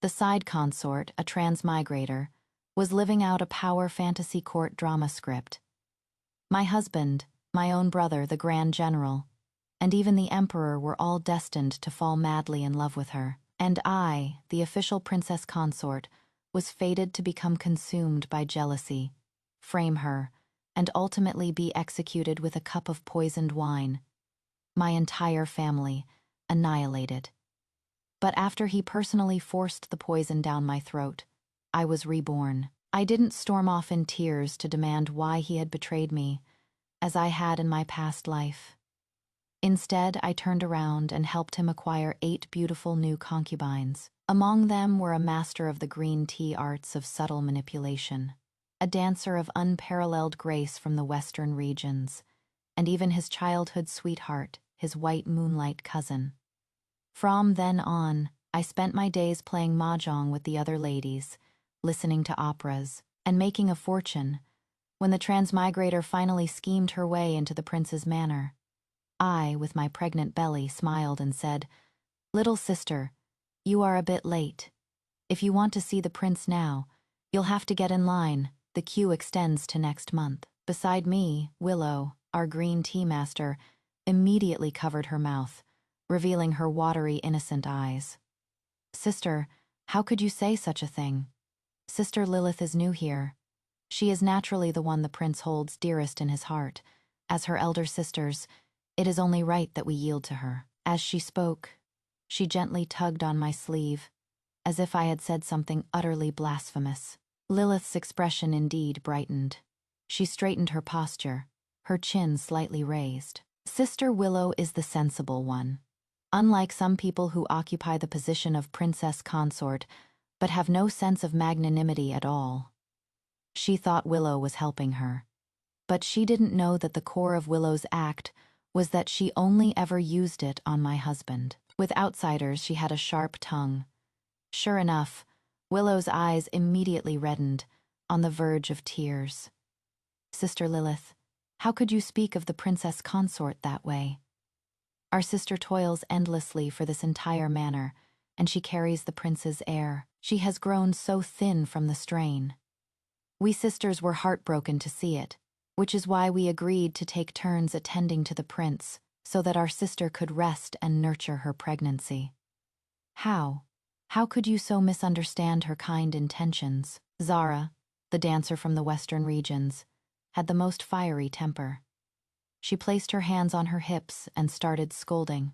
The side consort, a transmigrator, was living out a power fantasy court drama script. My husband, my own brother, the Grand General, and even the Emperor were all destined to fall madly in love with her. And I, the official princess consort, was fated to become consumed by jealousy, frame her, and ultimately be executed with a cup of poisoned wine. My entire family annihilated. But after he personally forced the poison down my throat, I was reborn. I didn't storm off in tears to demand why he had betrayed me, as I had in my past life. Instead, I turned around and helped him acquire 8 beautiful new concubines. Among them were a master of the green tea arts of subtle manipulation, a dancer of unparalleled grace from the western regions, and even his childhood sweetheart, his white moonlight cousin. From then on, I spent my days playing mahjong with the other ladies, listening to operas, and making a fortune. When the transmigrator finally schemed her way into the prince's manor, I, with my pregnant belly, smiled and said, "Little sister, you are a bit late. If you want to see the prince now, you'll have to get in line. The queue extends to next month." Beside me, Willow, our green tea master, immediately covered her mouth, revealing her watery, innocent eyes. "Sister, how could you say such a thing? Sister Lilith is new here. She is naturally the one the prince holds dearest in his heart. As her elder sisters, it is only right that we yield to her." As she spoke, she gently tugged on my sleeve, as if I had said something utterly blasphemous. Lilith's expression indeed brightened. She straightened her posture, her chin slightly raised. Sister Willow is the sensible one. Unlike some people who occupy the position of princess consort, but have no sense of magnanimity at all. She thought Willow was helping her. But she didn't know that the core of Willow's act was that she only ever used it on my husband. With outsiders, she had a sharp tongue. Sure enough, Willow's eyes immediately reddened, on the verge of tears. "Sister Lilith, how could you speak of the princess consort that way? Our sister toils endlessly for this entire manor, and she carries the prince's heir. She has grown so thin from the strain. We sisters were heartbroken to see it, which is why we agreed to take turns attending to the prince, so that our sister could rest and nurture her pregnancy." How could you so misunderstand her kind intentions? Zara, the dancer from the western regions, had the most fiery temper. She placed her hands on her hips and started scolding.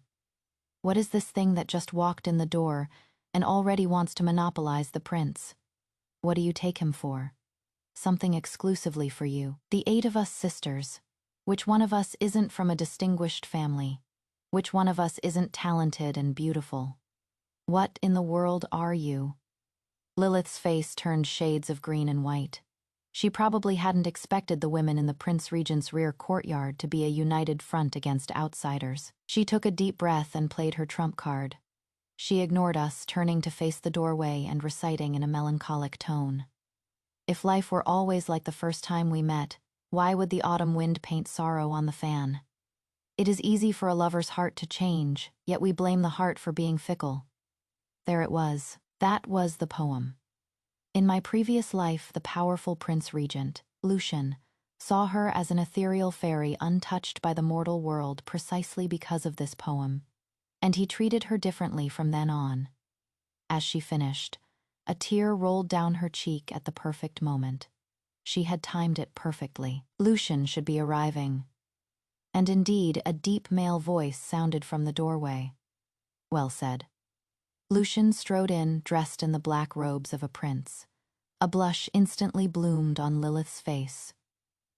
"What is this thing that just walked in the door and already wants to monopolize the prince? What do you take him for? Something exclusively for you. The 8 of us sisters. Which one of us isn't from a distinguished family? Which one of us isn't talented and beautiful? What in the world are you?" Lilith's face turned shades of green and white. She probably hadn't expected the women in the Prince Regent's rear courtyard to be a united front against outsiders. She took a deep breath and played her trump card. She ignored us, turning to face the doorway and reciting in a melancholic tone. "If life were always like the first time we met, why would the autumn wind paint sorrow on the fan? It is easy for a lover's heart to change, yet we blame the heart for being fickle." There it was. That was the poem. In my previous life, the powerful Prince Regent, Lucian, saw her as an ethereal fairy untouched by the mortal world precisely because of this poem, and he treated her differently from then on. As she finished, a tear rolled down her cheek at the perfect moment. She had timed it perfectly. Lucian should be arriving. And indeed, a deep male voice sounded from the doorway. "Well said." Lucian strode in, dressed in the black robes of a prince. A blush instantly bloomed on Lilith's face.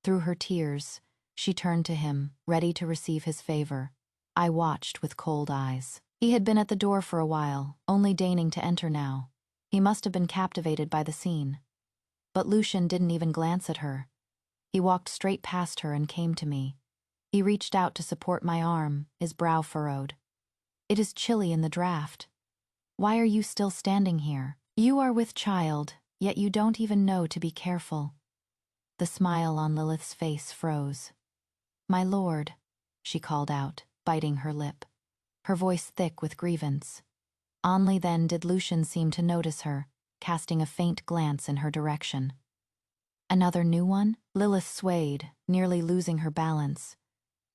Through her tears, she turned to him, ready to receive his favor. I watched with cold eyes. He had been at the door for a while, only deigning to enter now. He must have been captivated by the scene. But Lucian didn't even glance at her. He walked straight past her and came to me. He reached out to support my arm, his brow furrowed. "It is chilly in the draft. Why are you still standing here? You are with child, yet you don't even know to be careful." The smile on Lilith's face froze. "My lord," she called out, biting her lip, her voice thick with grievance. Only then did Lucian seem to notice her, casting a faint glance in her direction. Another new one? Lilith swayed, nearly losing her balance.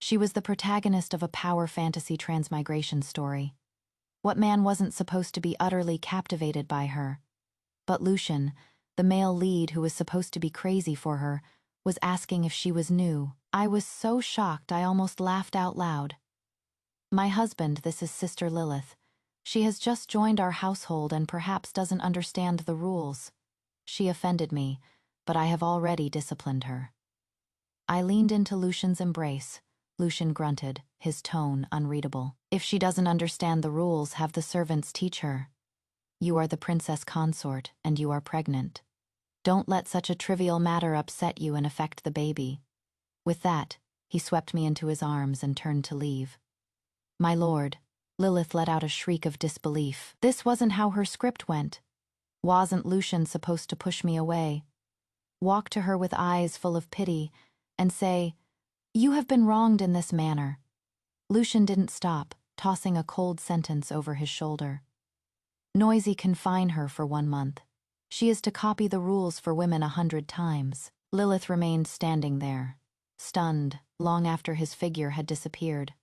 She was the protagonist of a power fantasy transmigration story. What man wasn't supposed to be utterly captivated by her? But Lucian, the male lead who was supposed to be crazy for her, was asking if she was new. I was so shocked I almost laughed out loud. My husband, this is Sister Lilith. She has just joined our household and perhaps doesn't understand the rules. She offended me, but I have already disciplined her. I leaned into Lucian's embrace. Lucian grunted, his tone unreadable. If she doesn't understand the rules, have the servants teach her. You are the princess consort, and you are pregnant. Don't let such a trivial matter upset you and affect the baby. With that, he swept me into his arms and turned to leave. My lord, Lilith let out a shriek of disbelief. This wasn't how her script went. Wasn't Lucian supposed to push me away, walk to her with eyes full of pity, and say, "You have been wronged in this manner"? Lucian didn't stop, tossing a cold sentence over his shoulder. Noisy confine her for 1 month. She is to copy the rules for women 100 times. Lilith remained standing there, stunned, long after his figure had disappeared.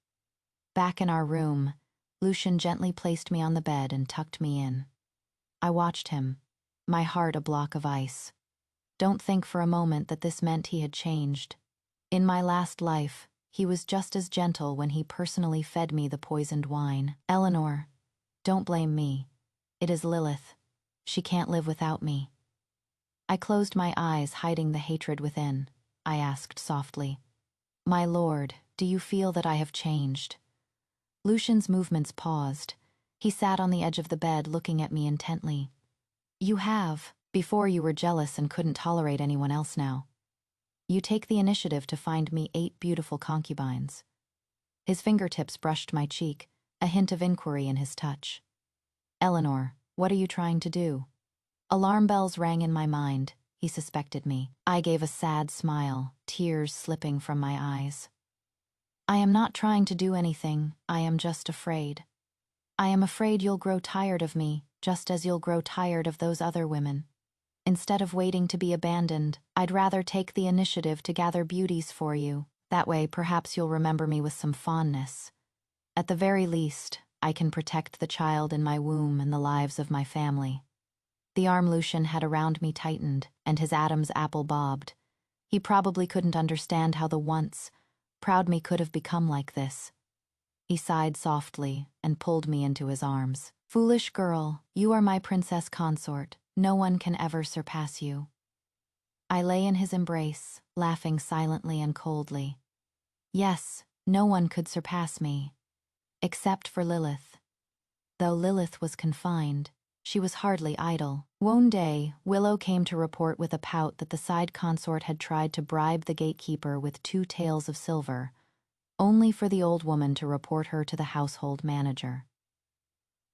Back in our room, Lucian gently placed me on the bed and tucked me in. I watched him, my heart a block of ice. Don't think for a moment that this meant he had changed. In my last life, he was just as gentle when he personally fed me the poisoned wine. Eleanor, don't blame me. It is Lilith. She can't live without me. I closed my eyes, hiding the hatred within. I asked softly, "My lord, do you feel that I have changed?" Lucian's movements paused. He sat on the edge of the bed, looking at me intently. "You have. Before you were jealous and couldn't tolerate anyone else now. You take the initiative to find me 8 beautiful concubines." His fingertips brushed my cheek, a hint of inquiry in his touch. "Eleanor, what are you trying to do?" Alarm bells rang in my mind. He suspected me. I gave a sad smile, tears slipping from my eyes. "I am not trying to do anything. I am just afraid. I am afraid you'll grow tired of me, just as you'll grow tired of those other women. Instead of waiting to be abandoned, I'd rather take the initiative to gather beauties for you. That way, perhaps you'll remember me with some fondness. At the very least, I can protect the child in my womb and the lives of my family." The arm Lucian had around me tightened, and his Adam's apple bobbed. He probably couldn't understand how the once proud me could have become like this. He sighed softly and pulled me into his arms. "Foolish girl, you are my princess consort. No one can ever surpass you." I lay in his embrace, laughing silently and coldly. Yes, no one could surpass me, except for Lilith. Though Lilith was confined, she was hardly idle. One day, Willow came to report with a pout that the side consort had tried to bribe the gatekeeper with 2 taels of silver, only for the old woman to report her to the household manager.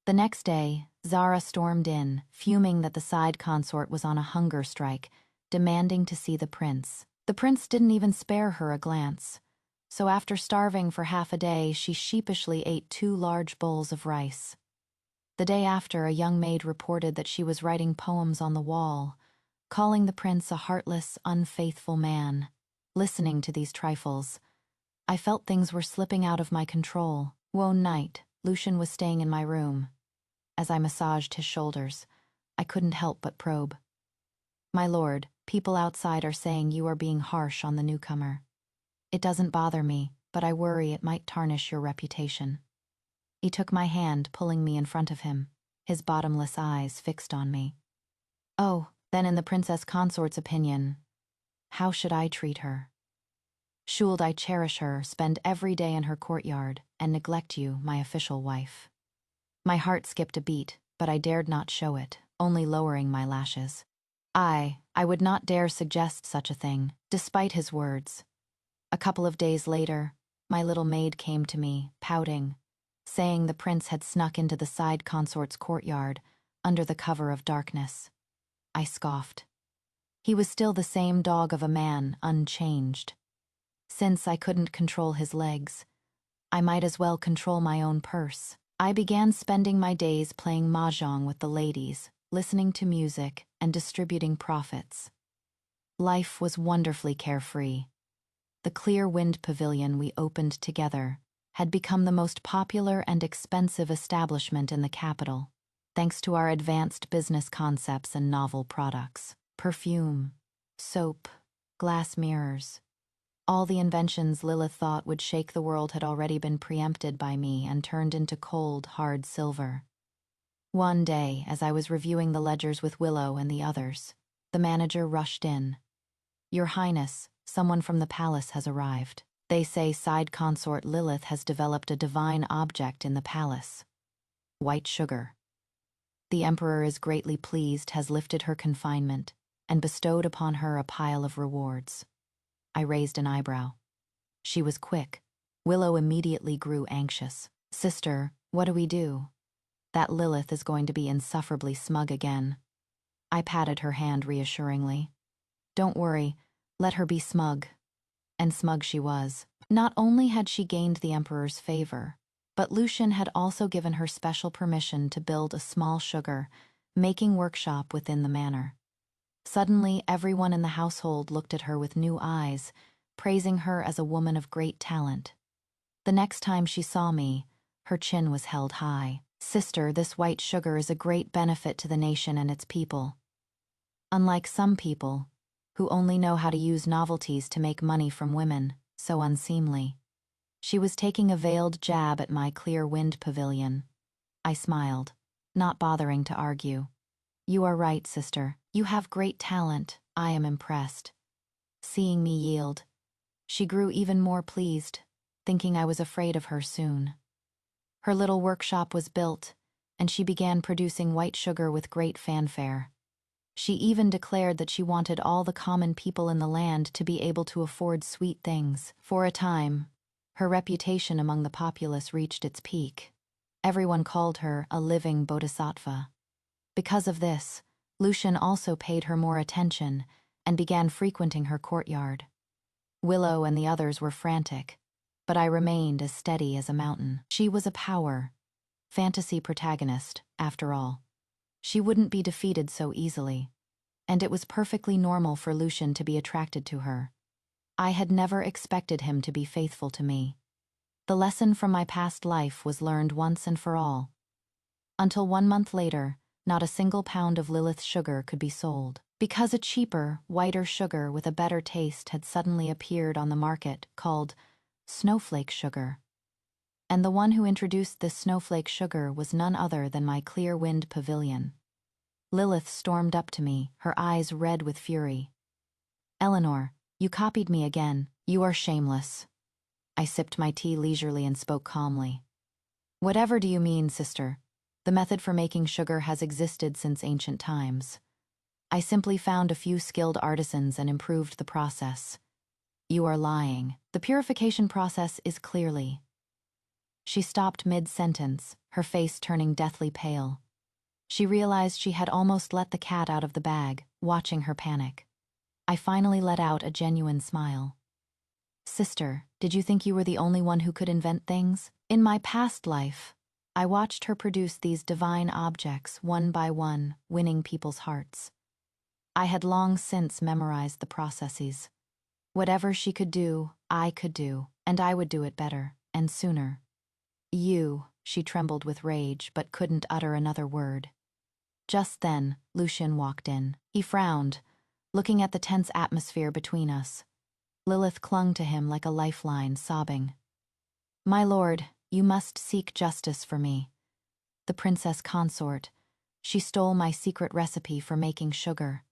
The next day, Zara stormed in, fuming that the side consort was on a hunger strike, demanding to see the prince. The prince didn't even spare her a glance, so after starving for half a day, she sheepishly ate 2 large bowls of rice. The day after, a young maid reported that she was writing poems on the wall, calling the prince a heartless, unfaithful man. Listening to these trifles, I felt things were slipping out of my control. One night, Lucian was staying in my room. As I massaged his shoulders, I couldn't help but probe. "My lord, people outside are saying you are being harsh on the newcomer. It doesn't bother me, but I worry it might tarnish your reputation." He took my hand, pulling me in front of him, his bottomless eyes fixed on me. "Oh, then in the princess consort's opinion, how should I treat her? Should I cherish her, spend every day in her courtyard, and neglect you, my official wife?" My heart skipped a beat, but I dared not show it, only lowering my lashes. I would not dare suggest such a thing, despite his words. A couple of days later, my little maid came to me, pouting, saying the prince had snuck into the side consort's courtyard, under the cover of darkness. I scoffed. He was still the same dog of a man, unchanged. Since I couldn't control his legs, I might as well control my own purse. I began spending my days playing mahjong with the ladies, listening to music, and distributing profits. Life was wonderfully carefree. The Clear Wind Pavilion we opened together had become the most popular and expensive establishment in the capital, thanks to our advanced business concepts and novel products. Perfume, soap, glass mirrors. All the inventions Lilith thought would shake the world had already been preempted by me and turned into cold, hard silver. One day, as I was reviewing the ledgers with Willow and the others, the manager rushed in. "Your Highness, someone from the palace has arrived. They say side consort Lilith has developed a divine object in the palace. White sugar. The Emperor is greatly pleased, has lifted her confinement, and bestowed upon her a pile of rewards." I raised an eyebrow. She was quick. Willow immediately grew anxious. "Sister, what do we do? That Lilith is going to be insufferably smug again." I patted her hand reassuringly. "Don't worry, let her be smug." And smug she was. Not only had she gained the Emperor's favor, but Lucian had also given her special permission to build a small sugar-making workshop within the manor. Suddenly, everyone in the household looked at her with new eyes, praising her as a woman of great talent. The next time she saw me, her chin was held high. "Sister, this white sugar is a great benefit to the nation and its people. Unlike some people, who only know how to use novelties to make money from women, so unseemly." She was taking a veiled jab at my Clear Wind Pavilion. I smiled, not bothering to argue. "You are right, sister. You have great talent. I am impressed." Seeing me yield, she grew even more pleased, thinking I was afraid of her soon. Her little workshop was built, and she began producing white sugar with great fanfare. She even declared that she wanted all the common people in the land to be able to afford sweet things. For a time, her reputation among the populace reached its peak. Everyone called her a living bodhisattva. Because of this, Lucian also paid her more attention and began frequenting her courtyard. Willow and the others were frantic, but I remained as steady as a mountain. She was a power, fantasy protagonist, after all. She wouldn't be defeated so easily, and it was perfectly normal for Lucian to be attracted to her. I had never expected him to be faithful to me. The lesson from my past life was learned once and for all. Until 1 month later, not a single pound of Lilith's sugar could be sold, because a cheaper, whiter sugar with a better taste had suddenly appeared on the market called snowflake sugar. And the one who introduced this snowflake sugar was none other than my Clear Wind Pavilion. Lilith stormed up to me, her eyes red with fury. "Eleanor, you copied me again. You are shameless." I sipped my tea leisurely and spoke calmly. "Whatever do you mean, sister? The method for making sugar has existed since ancient times. I simply found a few skilled artisans and improved the process." "You are lying. The purification process is clearly—" She stopped mid-sentence, her face turning deathly pale. She realized she had almost let the cat out of the bag, watching her panic. I finally let out a genuine smile. "Sister, did you think you were the only one who could invent things? In my past life, I watched her produce these divine objects one by one, winning people's hearts. I had long since memorized the processes. Whatever she could do, I could do, and I would do it better, and sooner." "You," she trembled with rage, but couldn't utter another word. Just then, Lucian walked in. He frowned, looking at the tense atmosphere between us. Lilith clung to him like a lifeline, sobbing. "My lord, you must seek justice for me. The princess consort. She stole my secret recipe for making sugar."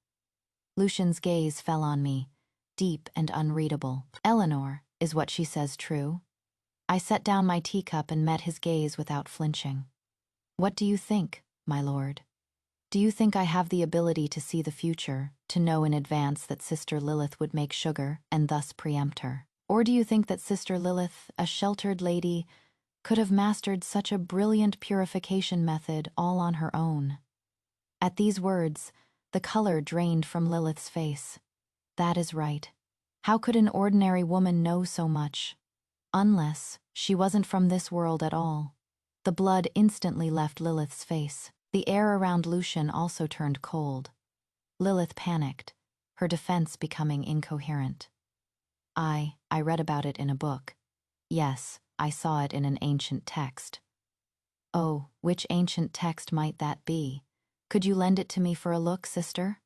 Lucian's gaze fell on me, deep and unreadable. "Eleanor, is what she says true?" I set down my teacup and met his gaze without flinching. "What do you think, my lord? Do you think I have the ability to see the future, to know in advance that Sister Lilith would make sugar and thus preempt her? Or do you think that Sister Lilith, a sheltered lady, could have mastered such a brilliant purification method all on her own?" At these words, the color drained from Lilith's face. "That is right. How could an ordinary woman know so much? Unless she wasn't from this world at all." The blood instantly left Lilith's face. The air around Lucian also turned cold. Lilith panicked, her defense becoming incoherent. I read about it in a book. Yes, I saw it in an ancient text. Oh, which ancient text might that be? Could you lend it to me for a look, sister?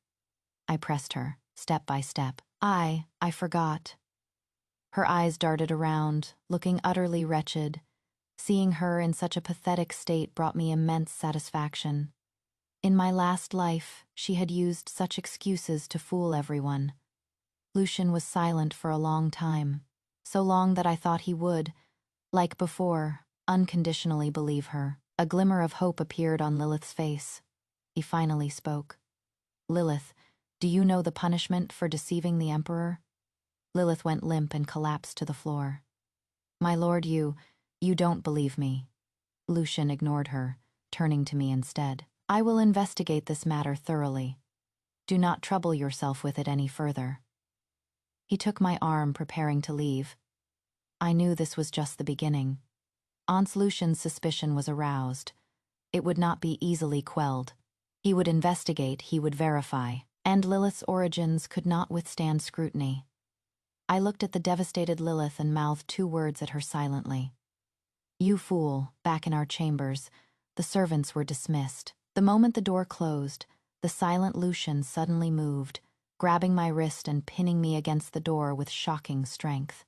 I pressed her, step by step. I forgot. Her eyes darted around, looking utterly wretched. Seeing her in such a pathetic state brought me immense satisfaction. In my last life, she had used such excuses to fool everyone. Lucian was silent for a long time, so long that I thought he would, like before, unconditionally believe her. A glimmer of hope appeared on Lilith's face. He finally spoke. Lilith, do you know the punishment for deceiving the Emperor? Lilith went limp and collapsed to the floor. My lord, you don't believe me. Lucian ignored her, turning to me instead. I will investigate this matter thoroughly. Do not trouble yourself with it any further. He took my arm, preparing to leave. I knew this was just the beginning. Aunt Lucian's suspicion was aroused. It would not be easily quelled. He would investigate, he would verify, and Lilith's origins could not withstand scrutiny. I looked at the devastated Lilith and mouthed 2 words at her silently. You fool. Back in our chambers, the servants were dismissed. The moment the door closed, the silent Lucian suddenly moved, grabbing my wrist and pinning me against the door with shocking strength.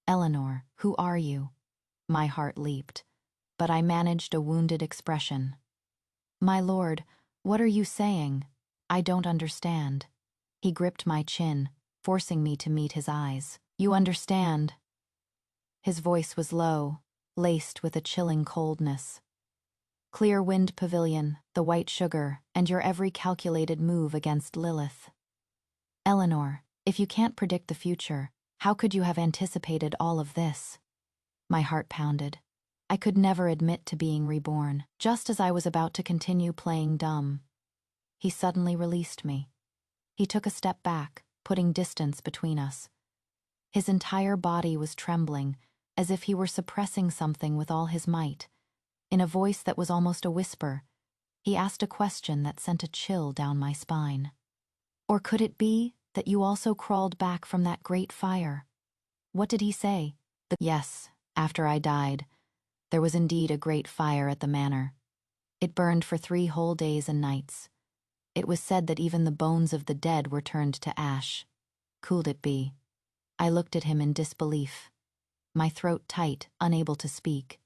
Eleanor, who are you? My heart leaped, but I managed a wounded expression. My lord, what are you saying? I don't understand. He gripped my chin, forcing me to meet his eyes. You understand. His voice was low, laced with a chilling coldness. Clear Wind Pavilion, the white sugar, and your every calculated move against Lilith. Eleanor, if you can't predict the future, how could you have anticipated all of this? My heart pounded. I could never admit to being reborn. Just as I was about to continue playing dumb, he suddenly released me. He took a step back, putting distance between us. His entire body was trembling, as if he were suppressing something with all his might. In a voice that was almost a whisper, he asked a question that sent a chill down my spine. Or could it be that you also crawled back from that great fire? What did he say? Yes, after I died, there was indeed a great fire at the manor. It burned for 3 whole days and nights. It was said that even the bones of the dead were turned to ash. Could it be? I looked at him in disbelief, my throat tight, unable to speak.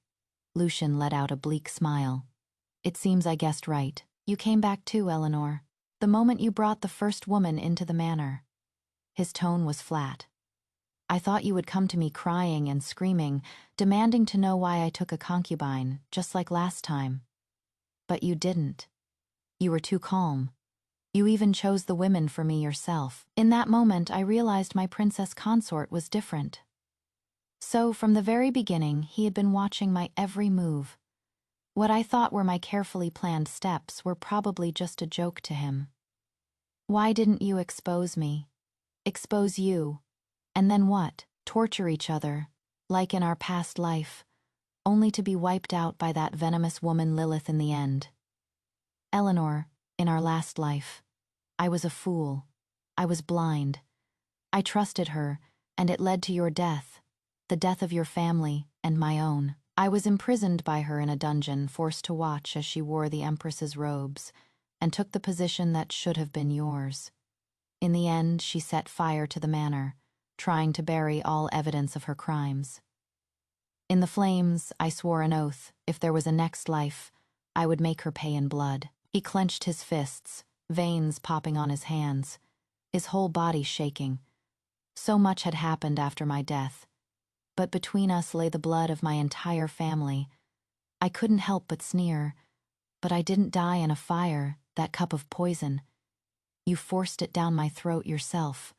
Lucian let out a bleak smile. It seems I guessed right. You came back too, Eleanor, the moment you brought the first woman into the manor. His tone was flat. I thought you would come to me crying and screaming, demanding to know why I took a concubine, just like last time. But you didn't. You were too calm. You even chose the women for me yourself. In that moment, I realized my princess consort was different. So, from the very beginning, he had been watching my every move. What I thought were my carefully planned steps were probably just a joke to him. Why didn't you expose me? Expose you. And then what? Torture each other, like in our past life, only to be wiped out by that venomous woman Lilith in the end. Eleanor, in our last life, I was a fool. I was blind. I trusted her, and it led to your death, the death of your family, and my own. I was imprisoned by her in a dungeon, forced to watch as she wore the Empress's robes, and took the position that should have been yours. In the end, she set fire to the manor, trying to bury all evidence of her crimes. In the flames, I swore an oath, if there was a next life, I would make her pay in blood. He clenched his fists, veins popping on his hands, his whole body shaking. So much had happened after my death, but between us lay the blood of my entire family. I couldn't help but sneer, but I didn't die in a fire, that cup of poison. You forced it down my throat yourself.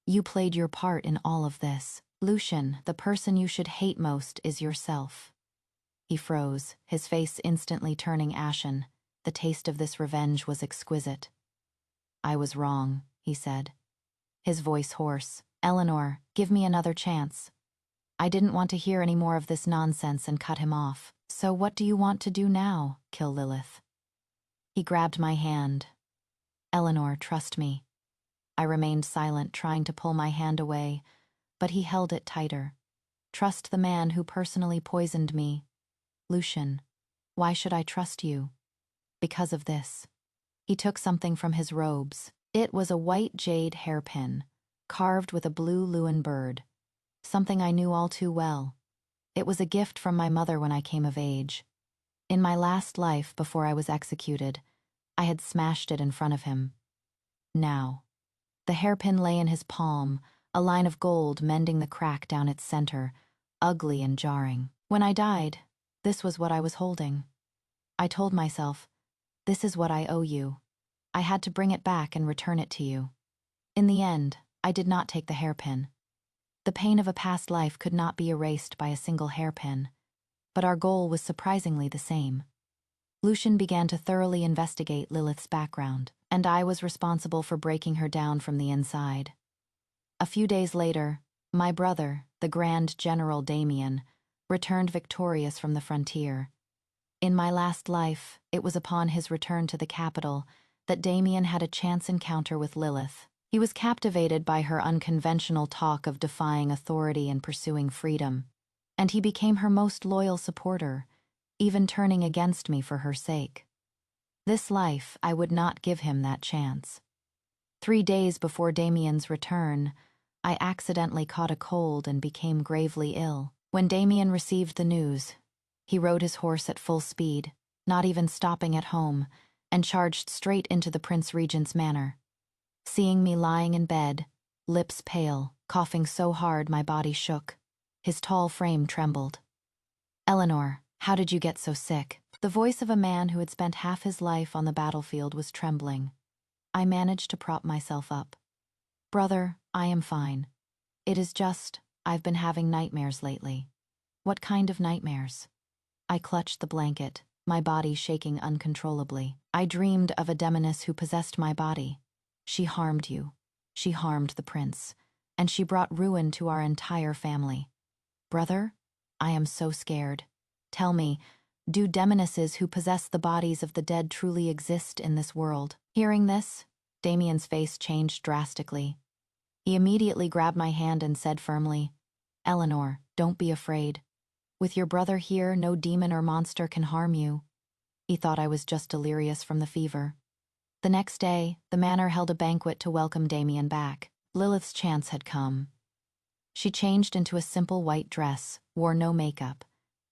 You played your part in all of this. Lucian, the person you should hate most is yourself. He froze, his face instantly turning ashen. The taste of this revenge was exquisite. I was wrong, he said, his voice hoarse. Eleanor, give me another chance. I didn't want to hear any more of this nonsense and cut him off. So what do you want to do now? Kill Lilith? He grabbed my hand. Eleanor, trust me. I remained silent, trying to pull my hand away, but he held it tighter. Trust the man who personally poisoned me. Lucian, why should I trust you? Because of this. He took something from his robes. It was a white jade hairpin, carved with a blue Lewin bird. Something I knew all too well. It was a gift from my mother when I came of age. In my last life, before I was executed, I had smashed it in front of him. Now, the hairpin lay in his palm, a line of gold mending the crack down its center, ugly and jarring. When I died, this was what I was holding. I told myself, this is what I owe you. I had to bring it back and return it to you. In the end, I did not take the hairpin. The pain of a past life could not be erased by a single hairpin, but our goal was surprisingly the same. Lucian began to thoroughly investigate Lilith's background, and I was responsible for breaking her down from the inside. A few days later, my brother, the Grand General Damien, returned victorious from the frontier. In my last life, it was upon his return to the capital that Damien had a chance encounter with Lilith. He was captivated by her unconventional talk of defying authority and pursuing freedom, and he became her most loyal supporter, even turning against me for her sake. This life, I would not give him that chance. 3 days before Damien's return, I accidentally caught a cold and became gravely ill. When Damien received the news, he rode his horse at full speed, not even stopping at home, and charged straight into the Prince Regent's manor. Seeing me lying in bed, lips pale, coughing so hard my body shook, his tall frame trembled. "Eleanor, how did you get so sick?" The voice of a man who had spent half his life on the battlefield was trembling. I managed to prop myself up. "Brother, I am fine. It is just, I've been having nightmares lately." "What kind of nightmares?" I clutched the blanket, my body shaking uncontrollably. "I dreamed of a demoness who possessed my body. She harmed you. She harmed the prince. And she brought ruin to our entire family. Brother, I am so scared. Tell me, do demonesses who possess the bodies of the dead truly exist in this world?" Hearing this, Damien's face changed drastically. He immediately grabbed my hand and said firmly, "Eleanor, don't be afraid. With your brother here, no demon or monster can harm you." He thought I was just delirious from the fever. The next day, the manor held a banquet to welcome Damien back. Lilith's chance had come. She changed into a simple white dress, wore no makeup,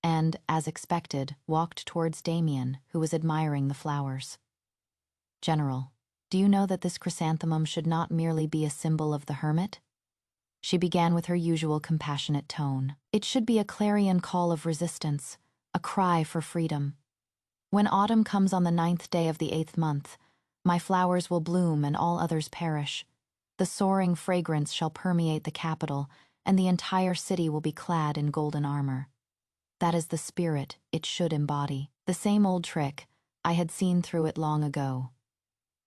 and, as expected, walked towards Damien, who was admiring the flowers. "General, do you know that this chrysanthemum should not merely be a symbol of the hermit?" She began with her usual compassionate tone. "It should be a clarion call of resistance, a cry for freedom. When autumn comes on the 9th day of the 8th month, my flowers will bloom and all others perish. The soaring fragrance shall permeate the capital, and the entire city will be clad in golden armor. That is the spirit it should embody." The same old trick, I had seen through it long ago.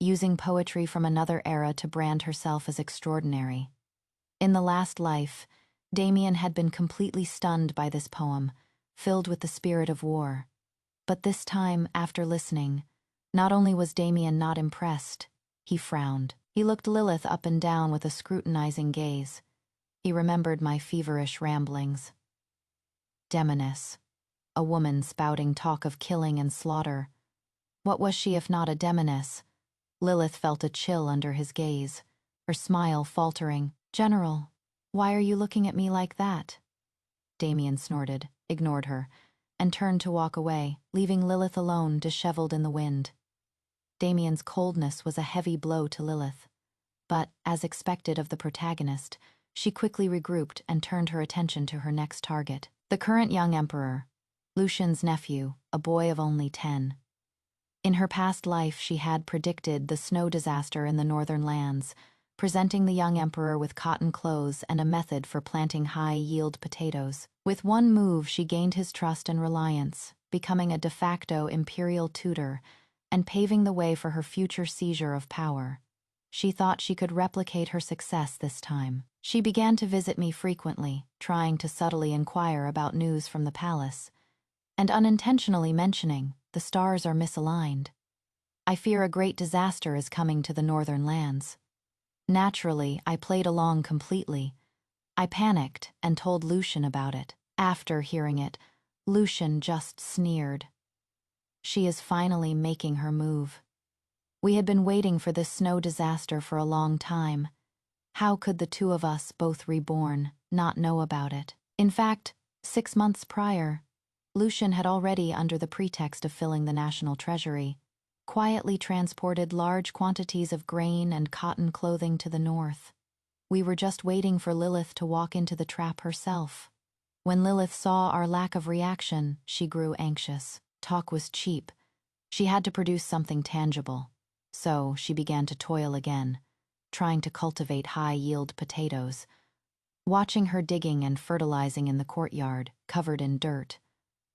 Using poetry from another era to brand herself as extraordinary. In the last life, Damien had been completely stunned by this poem, filled with the spirit of war. But this time, after listening, not only was Damien not impressed, he frowned. He looked Lilith up and down with a scrutinizing gaze. He remembered my feverish ramblings. Demoness, a woman spouting talk of killing and slaughter. What was she if not a demoness? Lilith felt a chill under his gaze, her smile faltering. "General, why are you looking at me like that?" Damien snorted, ignored her, and turned to walk away, leaving Lilith alone, disheveled in the wind. Damien's coldness was a heavy blow to Lilith, but, as expected of the protagonist, she quickly regrouped and turned her attention to her next target, the current young emperor, Lucian's nephew, a boy of only 10. In her past life, she had predicted the snow disaster in the northern lands, presenting the young emperor with cotton clothes and a method for planting high-yield potatoes. With one move, she gained his trust and reliance, becoming a de facto imperial tutor and paving the way for her future seizure of power. She thought she could replicate her success this time. She began to visit me frequently, trying to subtly inquire about news from the palace, and unintentionally mentioning, the stars are misaligned. I fear a great disaster is coming to the northern lands. Naturally, I played along completely. I panicked and told Lucian about it. After hearing it, Lucian just sneered. She is finally making her move. We had been waiting for this snow disaster for a long time. How could the two of us, both reborn, not know about it? In fact, 6 months prior, Lucian had already, under the pretext of filling the national treasury, quietly transported large quantities of grain and cotton clothing to the north. We were just waiting for Lilith to walk into the trap herself. When Lilith saw our lack of reaction, she grew anxious. Talk was cheap. She had to produce something tangible. So she began to toil again, trying to cultivate high-yield potatoes. Watching her digging and fertilizing in the courtyard, covered in dirt,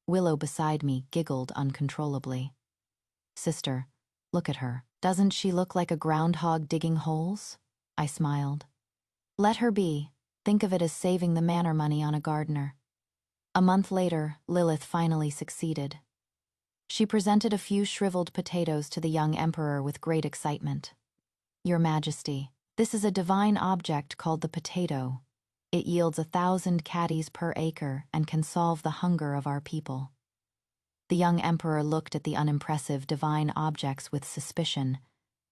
Willow beside me giggled uncontrollably. "Sister, look at her. Doesn't she look like a groundhog digging holes?" I smiled. "Let her be. Think of it as saving the manor money on a gardener." A month later, Lilith finally succeeded. She presented a few shriveled potatoes to the young emperor with great excitement. "Your Majesty, this is a divine object called the potato. It yields 1,000 caddies per acre and can solve the hunger of our people." The young emperor looked at the unimpressive divine objects with suspicion.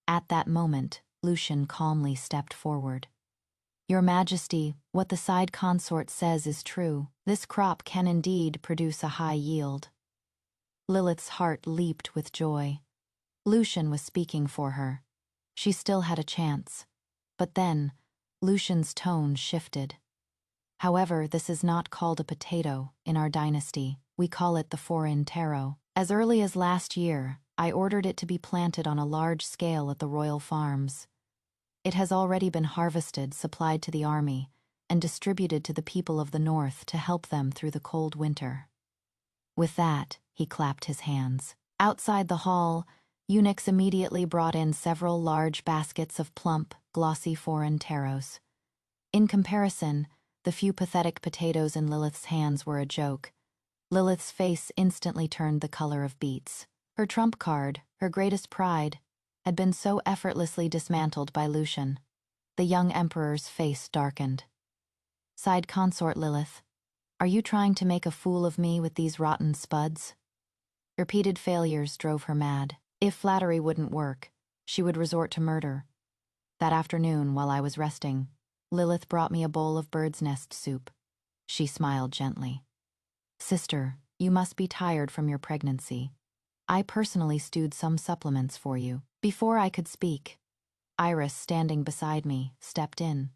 At that moment, Lucian calmly stepped forward. "Your Majesty, what the side consort says is true. This crop can indeed produce a high yield." Lilith's heart leaped with joy. Lucian was speaking for her. She still had a chance. But then, Lucian's tone shifted. "However, this is not called a potato in our dynasty. We call it the foreign taro. As early as last year, I ordered it to be planted on a large scale at the royal farms. It has already been harvested, supplied to the army, and distributed to the people of the north to help them through the cold winter." With that, he clapped his hands. Outside the hall, eunuchs immediately brought in several large baskets of plump, glossy foreign taros. In comparison, the few pathetic potatoes in Lilith's hands were a joke. Lilith's face instantly turned the color of beets. Her trump card, her greatest pride, had been so effortlessly dismantled by Lucian. The young emperor's face darkened. "Side consort Lilith, are you trying to make a fool of me with these rotten spuds?" Repeated failures drove her mad. If flattery wouldn't work, she would resort to murder. That afternoon, while I was resting, Lilith brought me a bowl of bird's nest soup. She smiled gently. "Sister, you must be tired from your pregnancy. I personally stewed some supplements for you." Before I could speak, Iris, standing beside me, stepped in.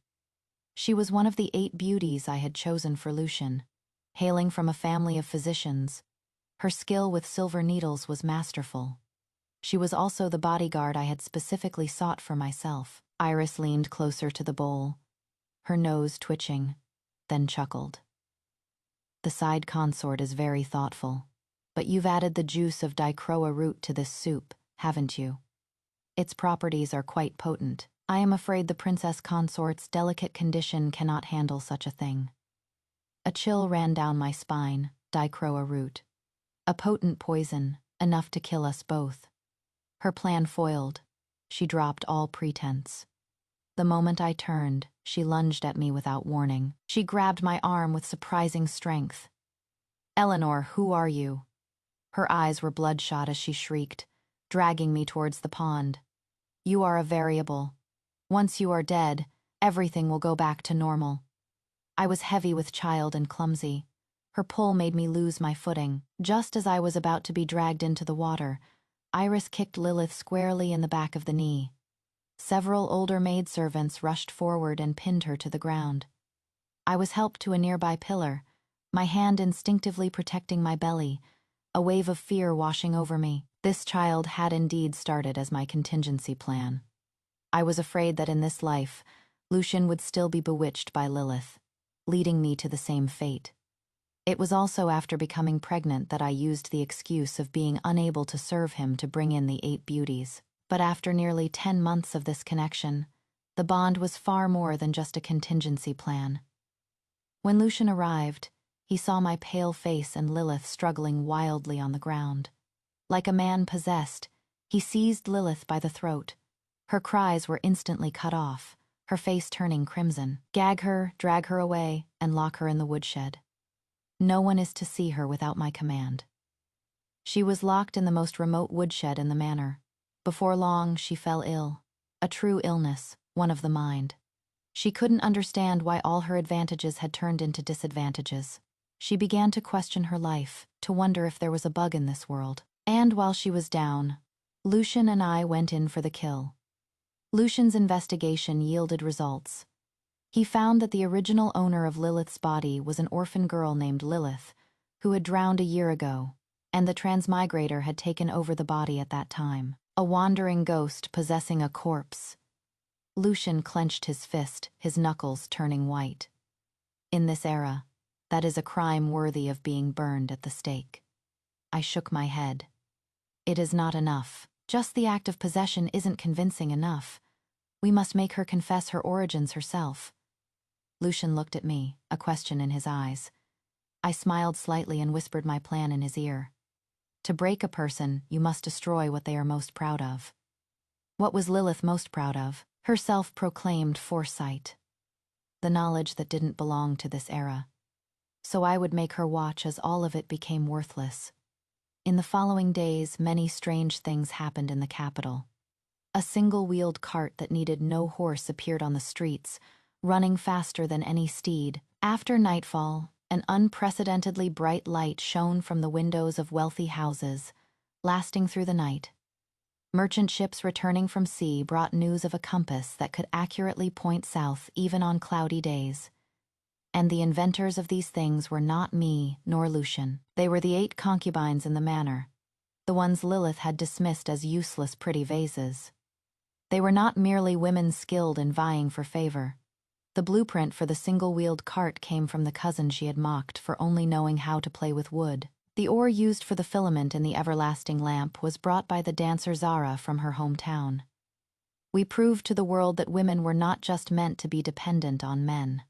She was one of the 8 beauties I had chosen for Lucian. Hailing from a family of physicians, her skill with silver needles was masterful. She was also the bodyguard I had specifically sought for myself. Iris leaned closer to the bowl, her nose twitching, then chuckled. "The side consort is very thoughtful, but you've added the juice of dicroa root to this soup, haven't you? Its properties are quite potent. I am afraid the princess consort's delicate condition cannot handle such a thing." A chill ran down my spine. Dicroa root. A potent poison, enough to kill us both. Her plan foiled. She dropped all pretense. The moment I turned, she lunged at me without warning. She grabbed my arm with surprising strength. "Eleanor, who are you?" Her eyes were bloodshot as she shrieked, dragging me towards the pond. "You are a variable. Once you are dead, everything will go back to normal." I was heavy with child and clumsy. Her pull made me lose my footing. Just as I was about to be dragged into the water, Iris kicked Lilith squarely in the back of the knee. Several older maidservants rushed forward and pinned her to the ground. I was helped to a nearby pillar, my hand instinctively protecting my belly, a wave of fear washing over me. This child had indeed started as my contingency plan. I was afraid that in this life, Lucian would still be bewitched by Lilith, leading me to the same fate. It was also after becoming pregnant that I used the excuse of being unable to serve him to bring in the 8 beauties. But after nearly 10 months of this connection, The bond was far more than just a contingency plan. When Lucian arrived, he saw my pale face and Lilith struggling wildly on the ground. Like a man possessed, he seized Lilith by the throat. Her cries were instantly cut off, her face turning crimson. Gag her, drag her away, and lock her in the woodshed. No one is to see her without my command. She was locked in the most remote woodshed in the manor. Before long, she fell ill. A true illness, one of the mind. She couldn't understand why all her advantages had turned into disadvantages. She began to question her life, to wonder if there was a bug in this world. And while she was down, Lucian and I went in for the kill. Lucian's investigation yielded results. He found that the original owner of Lilith's body was an orphan girl named Lilith, who had drowned a year ago, and the transmigrator had taken over the body at that time. A wandering ghost possessing a corpse. Lucian clenched his fist, his knuckles turning white. In this era, that is a crime worthy of being burned at the stake. I shook my head. It is not enough. Just the act of possession isn't convincing enough. We must make her confess her origins herself. Lucian looked at me, a question in his eyes. I smiled slightly and whispered my plan in his ear. To break a person, you must destroy what they are most proud of. What was Lilith most proud of? Her self-proclaimed foresight. The knowledge that didn't belong to this era. So I would make her watch as all of it became worthless. In the following days, many strange things happened in the capital. A single-wheeled cart that needed no horse appeared on the streets, running faster than any steed. After nightfall, an unprecedentedly bright light shone from the windows of wealthy houses, lasting through the night. Merchant ships returning from sea brought news of a compass that could accurately point south even on cloudy days. And the inventors of these things were not me nor Lucian. They were the 8 concubines in the manor, the ones Lilith had dismissed as useless pretty vases. They were not merely women skilled in vying for favor. The blueprint for the single-wheeled cart came from the cousin she had mocked for only knowing how to play with wood. The ore used for the filament in the everlasting lamp was brought by the dancer Zara from her hometown. We proved to the world that women were not just meant to be dependent on men.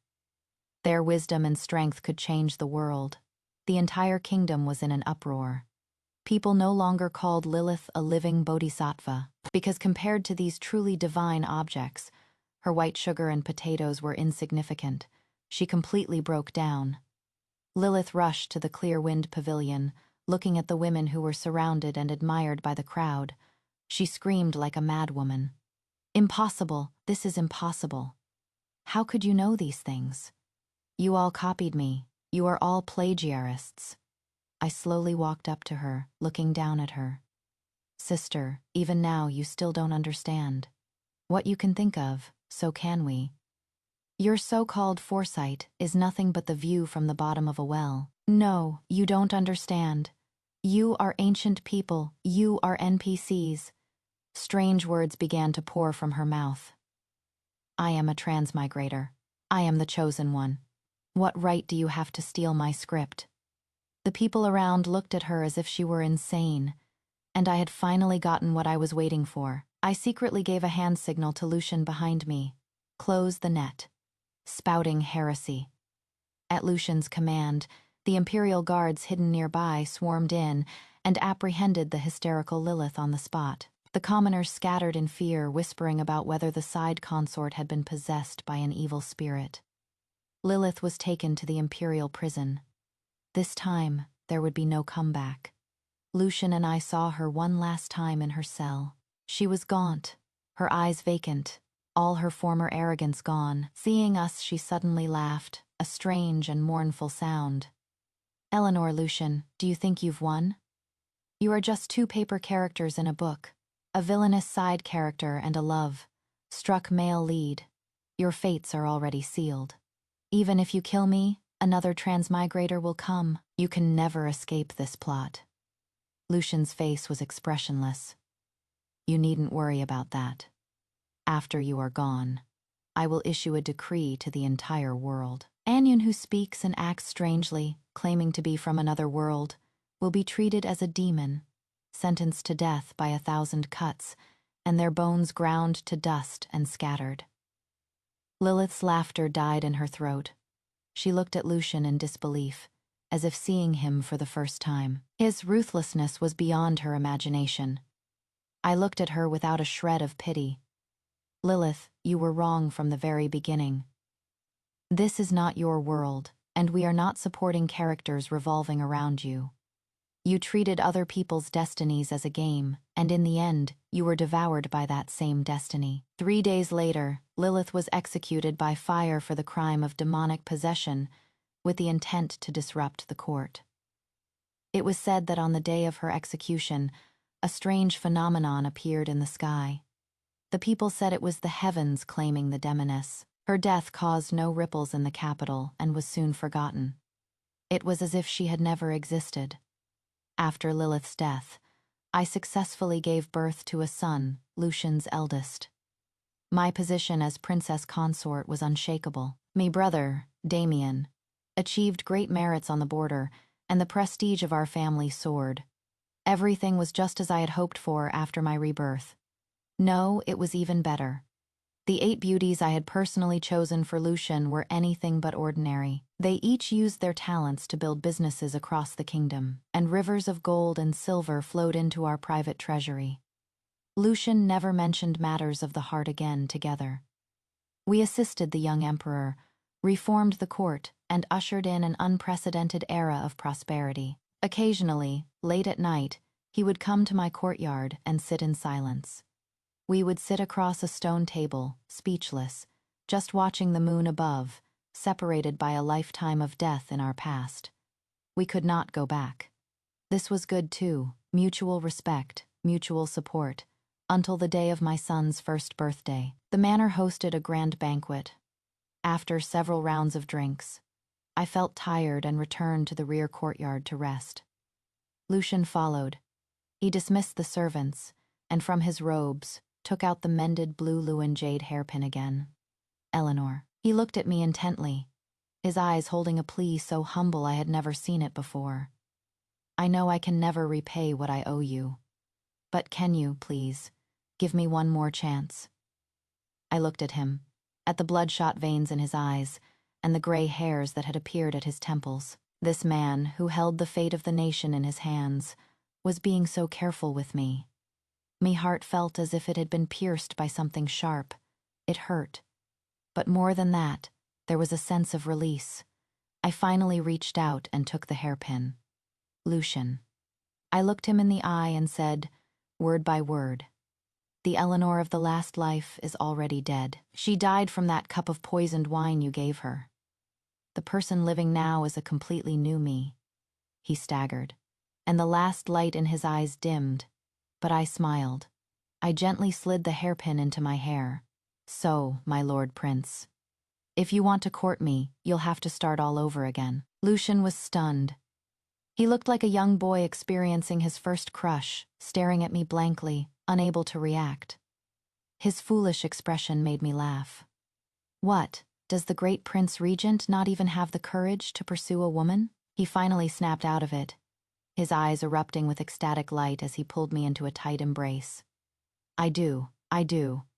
Their wisdom and strength could change the world. The entire kingdom was in an uproar. People no longer called Lilith a living bodhisattva, because compared to these truly divine objects, her white sugar and potatoes were insignificant. She completely broke down. Lilith rushed to the clear-wind pavilion, looking at the women who were surrounded and admired by the crowd. She screamed like a madwoman. "Impossible! This is impossible! How could you know these things? You all copied me. You are all plagiarists." I slowly walked up to her, looking down at her. "Sister, even now you still don't understand. What you can think of, so can we. Your so-called foresight is nothing but the view from the bottom of a well. No, you don't understand. You are ancient people. You are NPCs." Strange words began to pour from her mouth. "I am a transmigrator. I am the chosen one. What right do you have to steal my script?" The people around looked at her as if she were insane, and I had finally gotten what I was waiting for. I secretly gave a hand signal to Lucian behind me. "Close the net." Spouting heresy. At Lucian's command, the Imperial guards hidden nearby swarmed in and apprehended the hysterical Lilith on the spot. The commoners scattered in fear, whispering about whether the side consort had been possessed by an evil spirit. Lilith was taken to the Imperial prison. This time, there would be no comeback. Lucian and I saw her one last time in her cell. She was gaunt, her eyes vacant, all her former arrogance gone. Seeing us, she suddenly laughed, a strange and mournful sound. "Eleanor, Lucian, do you think you've won? You are just 2 paper characters in a book, a villainous side character and a love-struck male lead. Your fates are already sealed. Even if you kill me, another transmigrator will come. You can never escape this plot." Lucian's face was expressionless. "You needn't worry about that. After you are gone, I will issue a decree to the entire world. Anyone who speaks and acts strangely, claiming to be from another world, will be treated as a demon, sentenced to death by 1,000 cuts, and their bones ground to dust and scattered. Lilith's laughter died in her throat. She looked at Lucian in disbelief, as if seeing him for the first time. His ruthlessness was beyond her imagination. I looked at her without a shred of pity. Lilith, you were wrong from the very beginning. This is not your world, and we are not supporting characters revolving around you. You treated other people's destinies as a game, and in the end, you were devoured by that same destiny. 3 days later, Lilith was executed by fire for the crime of demonic possession, with the intent to disrupt the court. It was said that on the day of her execution, a strange phenomenon appeared in the sky. The people said it was the heavens claiming the demoness. Her death caused no ripples in the capital and was soon forgotten. It was as if she had never existed. After Lilith's death, I successfully gave birth to a son, Lucian's eldest. My position as princess consort was unshakable. My brother, Damien, achieved great merits on the border, and the prestige of our family soared. Everything was just as I had hoped for after my rebirth. No, it was even better. The 8 beauties I had personally chosen for Lucian were anything but ordinary. They each used their talents to build businesses across the kingdom, and rivers of gold and silver flowed into our private treasury. Lucian never mentioned matters of the heart again together. We assisted the young emperor, reformed the court, and ushered in an unprecedented era of prosperity. Occasionally, late at night, he would come to my courtyard and sit in silence. We would sit across a stone table, speechless, just watching the moon above, separated by a lifetime of death in our past. We could not go back. This was good too, mutual respect, mutual support, until the day of my son's first birthday. The manor hosted a grand banquet. After several rounds of drinks, I felt tired and returned to the rear courtyard to rest. Lucian followed. He dismissed the servants, and from his robes, took out the mended blue Lewin jade hairpin again. Eleanor. He looked at me intently, his eyes holding a plea so humble I had never seen it before. I know I can never repay what I owe you. But can you, please, give me one more chance? I looked at him, at the bloodshot veins in his eyes, and the gray hairs that had appeared at his temples. This man, who held the fate of the nation in his hands, was being so careful with me. Me heart felt as if it had been pierced by something sharp. It hurt. But more than that, there was a sense of release. I finally reached out and took the hairpin. Lucian. I looked him in the eye and said, word by word, the Eleanor of the last life is already dead. She died from that cup of poisoned wine you gave her. The person living now is a completely new me. He staggered, and the last light in his eyes dimmed. But I smiled. I gently slid the hairpin into my hair. So, my lord prince, if you want to court me, you'll have to start all over again. Lucian was stunned. He looked like a young boy experiencing his first crush, staring at me blankly, unable to react. His foolish expression made me laugh. What, does the great Prince Regent not even have the courage to pursue a woman? He finally snapped out of it, his eyes erupting with ecstatic light as he pulled me into a tight embrace. I do,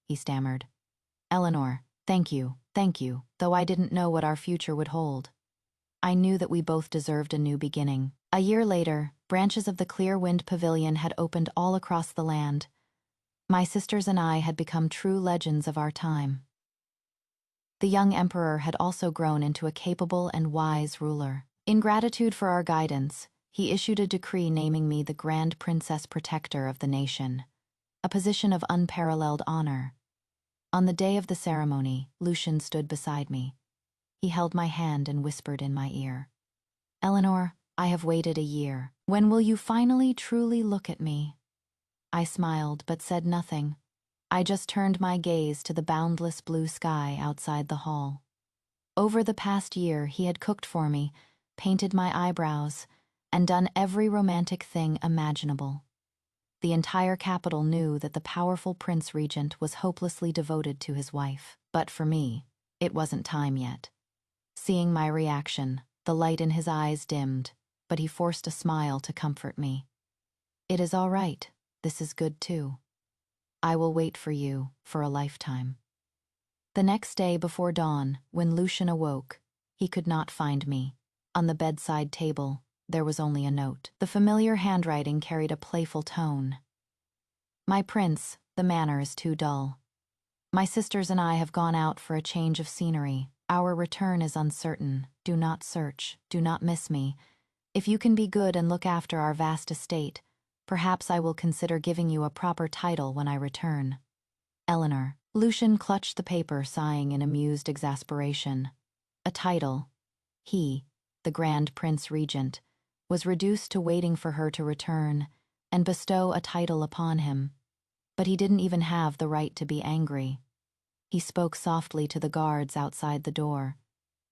he stammered. Eleanor, thank you, though I didn't know what our future would hold. I knew that we both deserved a new beginning. A year later, branches of the Clear Wind Pavilion had opened all across the land. My sisters and I had become true legends of our time. The young emperor had also grown into a capable and wise ruler. In gratitude for our guidance, he issued a decree naming me the Grand Princess Protector of the nation, a position of unparalleled honor. On the day of the ceremony, Lucian stood beside me. He held my hand and whispered in my ear, Eleanor, I have waited a year. When will you finally truly look at me? I smiled but said nothing. I just turned my gaze to the boundless blue sky outside the hall. Over the past year, he had cooked for me, painted my eyebrows, and done every romantic thing imaginable. The entire capital knew that the powerful Prince Regent was hopelessly devoted to his wife. But for me, it wasn't time yet. Seeing my reaction, the light in his eyes dimmed, but he forced a smile to comfort me. It is all right. This is good too. I will wait for you for a lifetime. The next day before dawn, when Lucian awoke, he could not find me. On the bedside table, there was only a note. The familiar handwriting carried a playful tone. My prince, the manor is too dull. My sisters and I have gone out for a change of scenery. Our return is uncertain. Do not search. Do not miss me. If you can be good and look after our vast estate, perhaps I will consider giving you a proper title when I return. Eleanor. Lucian clutched the paper, sighing in amused exasperation. A title. He, the Grand Prince Regent, was reduced to waiting for her to return and bestow a title upon him. But he didn't even have the right to be angry. He spoke softly to the guards outside the door.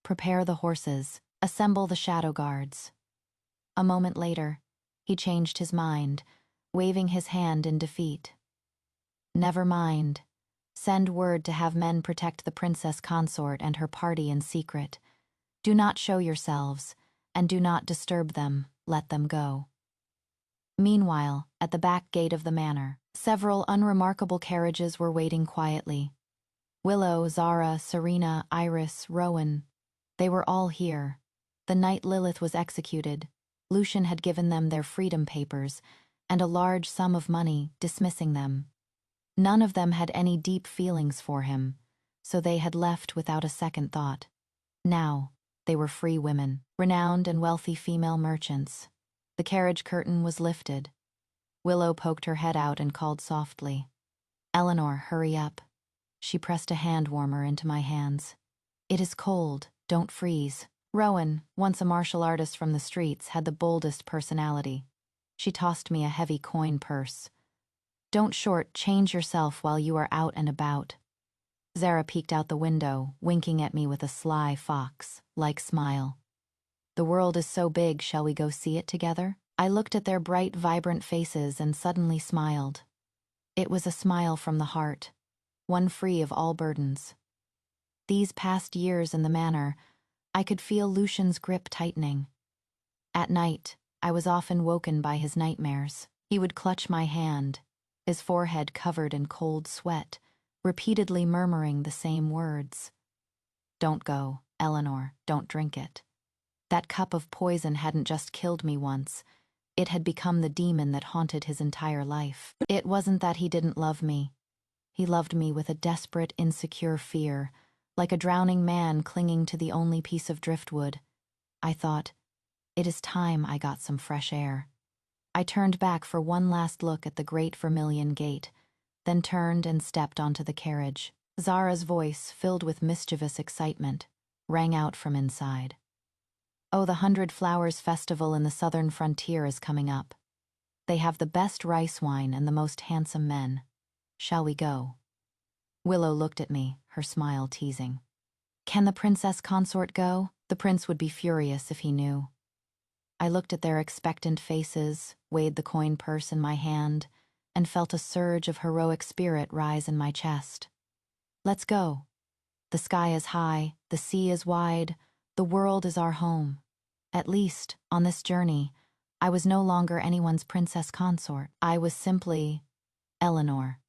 Prepare the horses. Assemble the shadow guards. A moment later, he changed his mind, waving his hand in defeat. Never mind. Send word to have men protect the princess consort and her party in secret. Do not show yourselves, and do not disturb them. Let them go. Meanwhile, at the back gate of the manor, several unremarkable carriages were waiting quietly. Willow, Zara, Serena, Iris, Rowan, they were all here. The night Lilith was executed, Lucian had given them their freedom papers and a large sum of money, dismissing them. None of them had any deep feelings for him, so they had left without a second thought. Now, they were free women, renowned and wealthy female merchants. The carriage curtain was lifted. Willow poked her head out and called softly, "Eleanor, hurry up." She pressed a hand warmer into my hands. "It is cold, don't freeze." Rowan, once a martial artist from the streets, had the boldest personality. She tossed me a heavy coin purse. "Don't change yourself while you are out and about." Zara peeked out the window, winking at me with a sly fox-like smile. "The world is so big, shall we go see it together?" I looked at their bright, vibrant faces and suddenly smiled. It was a smile from the heart, one free of all burdens. These past years in the manor, I could feel Lucian's grip tightening. At night, I was often woken by his nightmares. He would clutch my hand, his forehead covered in cold sweat, repeatedly murmuring the same words. "Don't go, Eleanor, don't drink it." That cup of poison hadn't just killed me once. It had become the demon that haunted his entire life. It wasn't that he didn't love me. He loved me with a desperate, insecure fear, like a drowning man clinging to the only piece of driftwood. I thought, it is time I got some fresh air. I turned back for one last look at the great vermilion gate, then turned and stepped onto the carriage. Zara's voice, filled with mischievous excitement, rang out from inside. "Oh, the 100 Flowers Festival in the southern frontier is coming up. They have the best rice wine and the most handsome men. Shall we go?" Willow looked at me, her smile teasing. "Can the princess consort go?" The prince would be furious if he knew. I looked at their expectant faces, weighed the coin purse in my hand, and felt a surge of heroic spirit rise in my chest. Let's go. The sky is high, the sea is wide, the world is our home. At least, on this journey, I was no longer anyone's princess consort. I was simply Eleanor.